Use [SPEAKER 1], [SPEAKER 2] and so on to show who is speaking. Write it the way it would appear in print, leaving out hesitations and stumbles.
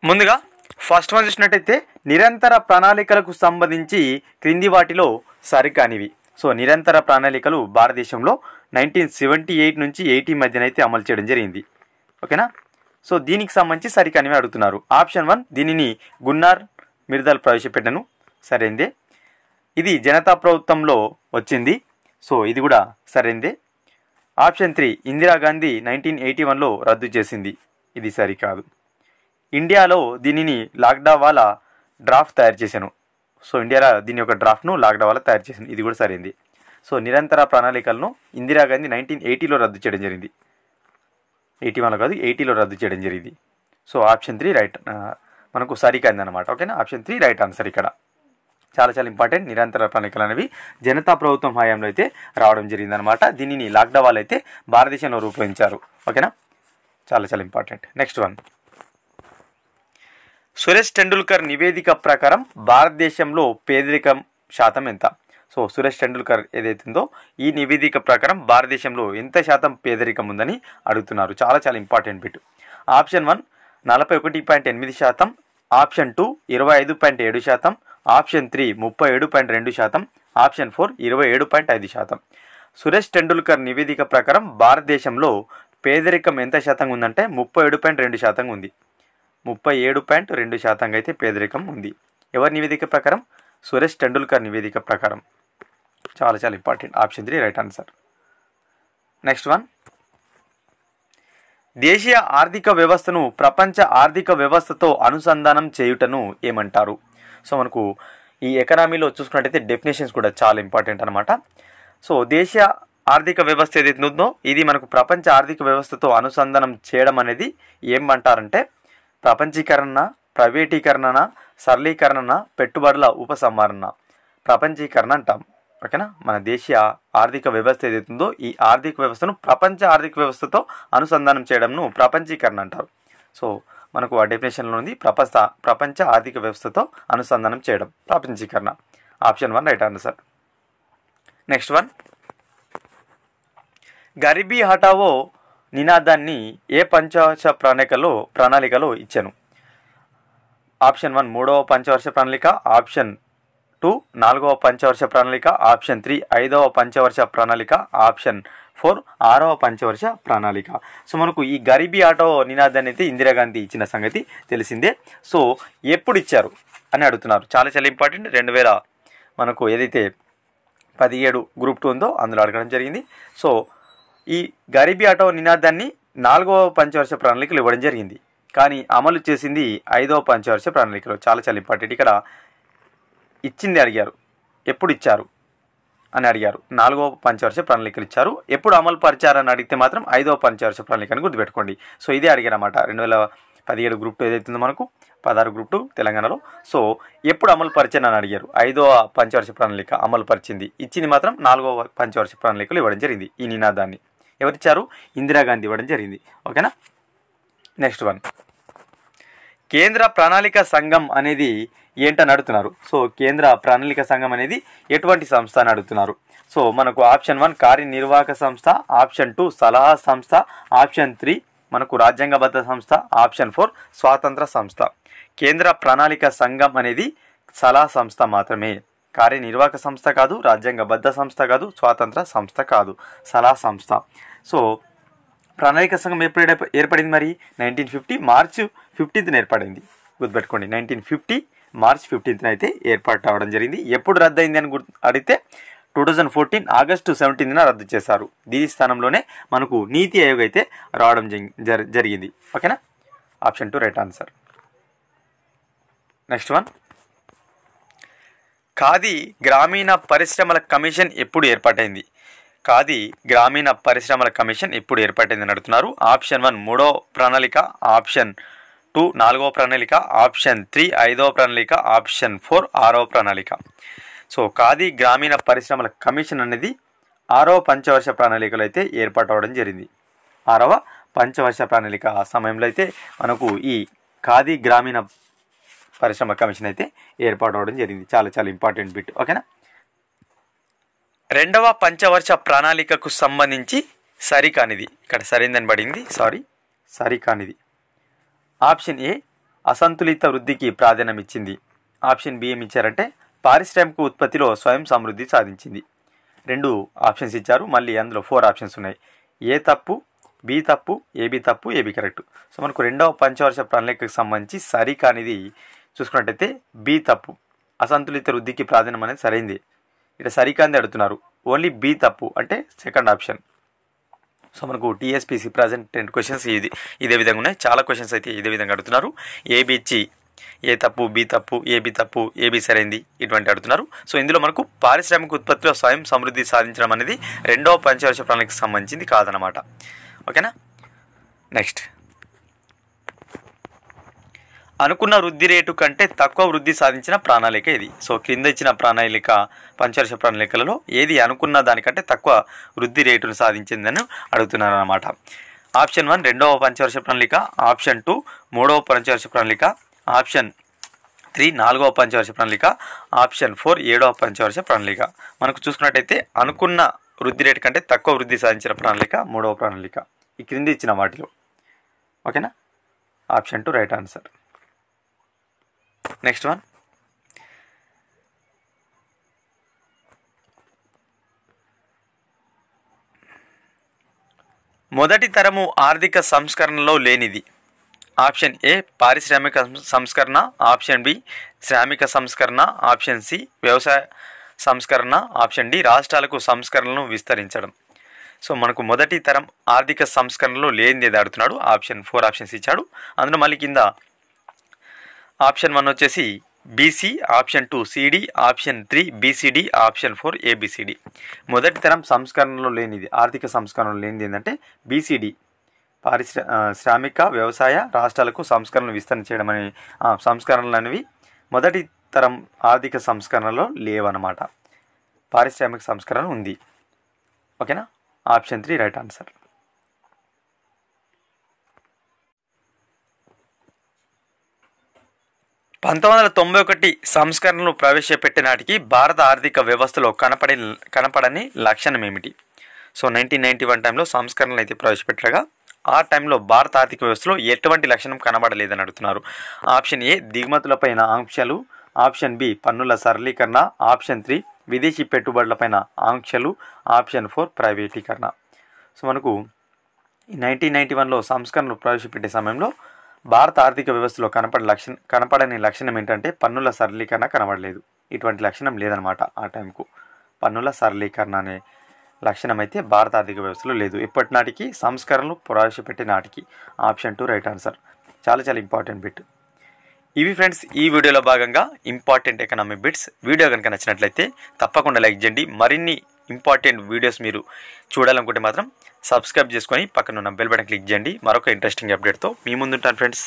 [SPEAKER 1] ముందుగా first one చూసినట్టయితే నిరంతర ప్రణాళికలకు సంబంధించి క్రింది వాటిలో సరికానివి. సో నిరంతర ప్రణాళికలు భారతదేశంలో 1978 నుంచి 80 మధ్యన అయితే అమలు చేయడం జరిగింది. ఓకేనా. సో దీనికి సంబంధించి సరికానివి అడుగుతున్నారు. ఆప్షన్ 1 దీనిని గున్నార్ మిర్దల్ ప్రవేశపెట్టను, సరైందే. ఇది జనతా ప్రభుత్వంలో వచ్చింది, సో ఇది కూడా సరైందే. ఆప్షన్ 3 ఇందిరాగాంధీ 1981లో రద్దు చేసింది, ఇది సరికాదు. ఇండియాలో దీనిని లాక్డావాలా డ్రాఫ్ట్ తయారు చేశాను, సో ఇండియాలో దీని యొక్క డ్రాఫ్ట్ను లాక్డావాలా తయారు చేశాను, ఇది కూడా సరైంది. సో నిరంతర ప్రణాళికలను ఇందిరాగాంధీ 1980లో రద్దు చేయడం జరిగింది, 81లో కాదు 80లో రద్దు చేయడం జరిగింది. సో ఆప్షన్ 3 రైట్, మనకు సరికాంది అనమాట. ఓకేనా. Option 3 right answer. ఇక్కడ చాలా చాలా ఇంపార్టెంట్. నిరంతర ప్రణాళికలు అనేవి జనతా ప్రభుత్వం హయాంలో అయితే రావడం జరిగిందనమాట. దీనిని లాక్డావాల్ అయితే భారతదేశంలో రూపొందించారు. ఓకేనా, చాలా చాలా important. Next one, Suresh Tendulkar నివేదిక ప్రకారం భారతదేశంలో పేదరికం శాతం ఎంత? సో సురేష్ టెండూల్కర్ ఏదైతుందో ఈ నివేదిక ప్రకారం భారతదేశంలో ఎంత శాతం పేదరికం ఉందని అడుగుతున్నారు. చాలా చాలా important bit. Option 1 41.8%, option 2 25.7%, option 3 37.2%, option 4 27.5%. Suresh Tendulkar నివేదిక ప్రకారం భారతదేశంలో పేదరికం ఎంత శాతంగా ఉందంటే 37.2% ఉంది. 37.2% అయితే పేదరికం ఉంది. ఎవరి నివేదిక ప్రకారం? సురేష్ టెండూల్కర్ నివేదిక ప్రకారం. చాలా చాలా important. Option 3 right answer. Next one, దేశీయ ఆర్థిక వ్యవస్థను ప్రపంచ ఆర్థిక వ్యవస్థతో అనుసంధానం చేయుటను ఏమంటారు? సో మనకు ఈ ఎకనామీలో చూసుకున్నట్టయితే డెఫినేషన్స్ కూడా చాలా ఇంపార్టెంట్ అనమాట. సో దేశీయ ఆర్థిక వ్యవస్థ ఏదైతే ఉందో ఇది మనకు ప్రపంచ ఆర్థిక వ్యవస్థతో అనుసంధానం చేయడం అనేది ఏమంటారంటే ప్రపంచీకరణ, ప్రైవేటీకరణ, సరళీకరణ, పెట్టుబడుల ఉపసంహరణ. ప్రపంచీకరణ అంటాం. ఓకేనా. మన దేశీయ ఆర్థిక వ్యవస్థ ఏదైతుందో ఈ ఆర్థిక వ్యవస్థను ప్రపంచ ఆర్థిక వ్యవస్థతో అనుసంధానం చేయడంను ప్రపంచీకరణ అంటారు. సో మనకు ఆ డెఫినేషన్లో ఉంది ప్రపంచ ఆర్థిక వ్యవస్థతో అనుసంధానం చేయడం, ప్రపంచీకరణ. Option 1 right answer. Next one, Garibi Hatao నినాదాన్ని ఏ పంచవర్ష ప్రణాళికలో ఇచ్చాను? ఆప్షన్ 1 3వ పంచవర్ష ప్రణాళిక, ఆప్షన్ 2 4వ పంచవర్ష ప్రణాళిక, ఆప్షన్ 3 5వ పంచవర్ష ప్రణాళిక, ఆప్షన్ 4 6వ పంచవర్ష ప్రణాళిక. సో మనకు ఈ గరీబీ హఠావో నినాదాన్ని అయితే ఇందిరాగాంధీ ఇచ్చిన సంగతి తెలిసిందే. సో ఎప్పుడు ఇచ్చారు అని అడుగుతున్నారు. చాలా చాలా ఇంపార్టెంట్. 2000 మనకు ఏదైతే 17 గ్రూప్ 2 ఉందో అందులో అడగడం జరిగింది. సో ఈ గరీబీ హఠావో నినాదాన్ని 4వ పంచవర్ష ప్రణాళికలు ఇవ్వడం జరిగింది, కానీ అమలు చేసింది 5వ పంచవర్ష ప్రణాళికలో. చాలా చాలా ఇంపార్టెంట్. ఇక్కడ ఇచ్చింది అడిగారు, ఎప్పుడు ఇచ్చారు అని అడిగారు. 4వ పంచవర్ష ప్రణాళికలు ఇచ్చారు, ఎప్పుడు అమలు పరిచారని అడిగితే మాత్రం 5వ పంచవర్ష ప్రణాళికని గుర్తుపెట్టుకోండి. సో ఇదే అడిగారు అన్నమాట. 2017 గ్రూప్ 2 ఏదైతుందో మనకు 16 గ్రూప్ 2 తెలంగాణలో. సో ఎప్పుడు అమలు పరిచారని అడిగారు. 5వ పంచవర్ష ప్రణాళిక అమలు పరిచింది, ఇచ్చింది మాత్రం 4వ పంచవర్ష ప్రణాళికలు ఇవ్వడం జరిగింది. ఈ నినాదాన్ని ఎవరిచ్చారు? ఇందిరాగాంధీ ఇవ్వడం జరిగింది. ఓకేనా. నెక్స్ట్ వన్, కేంద్ర ప్రణాళిక సంఘం అనేది ఏంటని అడుగుతున్నారు. సో కేంద్ర ప్రణాళిక సంఘం అనేది ఎటువంటి సంస్థ అని అడుగుతున్నారు. సో మనకు ఆప్షన్ 1 కార్యనిర్వాహక సంస్థ, ఆప్షన్ 2 సలహా సంస్థ, ఆప్షన్ 3 మనకు రాజ్యాంగబద్ధ సంస్థ, ఆప్షన్ 4 స్వాతంత్ర సంస్థ. కేంద్ర ప్రణాళిక సంఘం అనేది సలహా సంస్థ మాత్రమే, కార్యనిర్వాహక సంస్థ కాదు, రాజ్యాంగబద్ధ సంస్థ కాదు, స్వాతంత్ర సంస్థ కాదు, సలహా సంస్థ. సో ప్రణాళిక సంఘం ఎప్పుడు ఏర్పడింది? మరి 1950 మార్చి 15న ఏర్పడింది. గుర్తుపెట్టుకోండి, 1950 మార్చి 15న అయితే ఏర్పాటు అవడం జరిగింది. ఎప్పుడు రద్దు అయింది అని అడిగితే 2014 ఆగస్టు 17న రద్దు చేశారు. దీని స్థానంలోనే మనకు నీతి ఆయోగ్ అయితే రావడం జరిగింది. ఓకేనా. Option 2 right answer. Next one, khadi గ్రామీణ పరిశ్రమల కమిషన్ ఎప్పుడు ఏర్పాటైంది? ఖాదీ గ్రామీణ పరిశ్రమల కమిషన్ ఎప్పుడు ఏర్పాటైందని అడుగుతున్నారు. ఆప్షన్ 1 3వ ప్రణాళిక, ఆప్షన్ 2 4వ ప్రణాళిక, ఆప్షన్ 3 5వ ప్రణాళిక, ఆప్షన్ 4 6వ ప్రణాళిక. సో ఖాదీ గ్రామీణ పరిశ్రమల కమిషన్ అనేది 6వ పంచవర్ష ప్రణాళికలో అయితే ఏర్పాటు అవడం జరిగింది. 6వ పంచవర్ష ప్రణాళిక ఆ సమయంలో అయితే మనకు ఈ ఖాదీ గ్రామీణ పరిశ్రమ కమిషన్ అయితే ఏర్పాటు అవడం జరిగింది. చాలా చాలా ఇంపార్టెంట్ బిట్. ఓకేనా. 2వ పంచవర్ష ప్రణాళికకు సంబంధించి సరికానిది, ఇక్కడ సరైందని పడింది, సరికానిది. ఆప్షన్ ఏ అసంతులిత వృద్ధికి ప్రాధాన్యం ఇచ్చింది? ఆప్షన్ బి ఏమి ఇచ్చారంటే పారిశ్రామిక ఉత్పత్తిలో స్వయం సమృద్ధి సాధించింది. 2 ఆప్షన్స్ ఇచ్చారు. మళ్ళీ అందులో 4 ఆప్షన్స్ ఉన్నాయి. ఏ తప్పు, బి తప్పు, ఏబి తప్పు, ఏబి కరెక్ట్. సో మనకు రెండవ పంచవర్ష ప్రణాళికకు సంబంధించి సరికానిది చూసుకున్నట్టయితే బి తప్పు. అసంతులిత వృద్ధికి ప్రాధాన్యం అనేది సరైంది. ఇక్కడ సరికాంది అడుగుతున్నారు. ఓన్లీ బి తప్పు అంటే సెకండ్ ఆప్షన్. సో మనకు టీఎస్పీసీ ప్రజెంట్ 10 క్వశ్చన్స్ ఇదే విధంగా ఉన్నాయి. చాలా క్వశ్చన్స్ అయితే ఇదే విధంగా అడుగుతున్నారు. ఏబి ఇచ్చి ఏ తప్పు, బి తప్పు, ఏబి తప్పు, ఏబి సరైంది ఇటువంటి అడుగుతున్నారు. సో ఇందులో మనకు పారిశ్రామిక ఉత్పత్తిలో స్వయం సమృద్ధి సాధించడం అనేది రెండవ పంచవర్ష ప్రణాళికకు సంబంధించింది కాదనమాట. ఓకేనా. నెక్స్ట్, అనుకున్న వృద్ధి రేటు కంటే తక్కువ వృద్ధి సాధించిన ప్రణాళిక ఇది. సో క్రింద ఇచ్చిన ప్రణాళిక పంచవర్ష ప్రణాళికలలో ఏది అనుకున్న దానికంటే తక్కువ వృద్ధి రేటును సాధించిందని అడుగుతున్నారు అన్నమాట. ఆప్షన్ 1 రెండవ పంచవర్ష ప్రణాళిక, ఆప్షన్ 2 మూడవ పంచవర్ష ప్రణాళిక, ఆప్షన్ 3 నాలుగవ పంచవర్ష ప్రణాళిక, ఆప్షన్ 4 7వ పంచవర్ష ప్రణాళిక. మనకు చూసుకున్నట్టయితే అనుకున్న వృద్ధి రేటు కంటే తక్కువ వృద్ధి సాధించిన ప్రణాళిక మూడవ ప్రణాళిక ఈ క్రింది ఇచ్చిన వాటిలో. ఓకేనా. Option 2 right answer. Next one, మొదటి తరము ఆర్థిక సంస్కరణలో లేనిది? ఆప్షన్ ఏ పారిశ్రామిక సంస్కరణ, ఆప్షన్ బి శ్రామిక సంస్కరణ, ఆప్షన్ సి వ్యవసాయ సంస్కరణ, ఆప్షన్ డి రాష్ట్రాలకు సంస్కరణలను విస్తరించడం. సో మనకు మొదటి తరం ఆర్థిక సంస్కరణలో లేనిది అడుగుతున్నాడు. ఆప్షన్ 4 ఆప్షన్స్ ఇచ్చాడు. అందులో మళ్ళీ కింద ఆప్షన్ 1 వచ్చేసి BC, option 2 CD, option 3 BCD, option 4 ABCD. మొదటి తరం సంస్కరణలో లేనిది, ఆర్థిక సంస్కరణలో లేనిది ఏంటంటే బీసీడి, శ్రామిక వ్యవసాయ రాష్ట్రాలకు సంస్కరణలు విస్తరణ చేయడం అనే సంస్కరణలు అనేవి మొదటి తరం ఆర్థిక సంస్కరణలో లేవన్నమాట. పారిశ్రామిక సంస్కరణ ఉంది. ఓకేనా. Option 3 right answer. సంస్కరణలు ప్రవేశపెట్టే నాటికి భారత ఆర్థిక వ్యవస్థలో కనపడని లక్షణం ఏమిటి? సో 1991 టైంలో సంస్కరణలు అయితే ప్రవేశపెట్టగా ఆ టైంలో భారత ఆర్థిక వ్యవస్థలో ఎటువంటి లక్షణం కనబడలేదని అడుగుతున్నారు. ఆప్షన్ ఏ దిగుమతులపైన ఆంక్షలు, ఆప్షన్ బి పన్నుల సరళీకరణ, ఆప్షన్ 3 విదేశీ పెట్టుబడులపైన ఆంక్షలు, ఆప్షన్ 4 ప్రైవేటీకరణ. సో మనకు 1991లో సంస్కరణలు ప్రవేశపెట్టే సమయంలో భారత ఆర్థిక వ్యవస్థలో కనపడని లక్షణం ఏంటంటే పన్నుల సరళీకరణ కనబడలేదు. ఇటువంటి లక్షణం లేదనమాట. ఆ టైంకు పన్నుల సరళీకరణ అనే లక్షణం అయితే భారత ఆర్థిక వ్యవస్థలో లేదు. ఇప్పటి నాటికి సంస్కరణలు ప్రవేశపెట్టే నాటికి. Option 2 right answer. చాలా చాలా ఇంపార్టెంట్ బిట్ ఇవి ఫ్రెండ్స్. ఈ వీడియోలో భాగంగా ఇంపార్టెంట్ ఎకనామిక్ బిట్స్. వీడియో కనుక నచ్చినట్లయితే తప్పకుండా లైక్ చేయండి. మరిన్ని ఇంపార్టెంట్ వీడియోస్ మీరు చూడాలనుకుంటే మాత్రం సబ్స్క్రైబ్ చేసుకొని పక్కన ఉన్న బెల్ బటన్ క్లిక్ చేయండి. మరొక ఇంట్రెస్టింగ్ అప్డేట్తో మీ ముందుంటాను ఫ్రెండ్స్.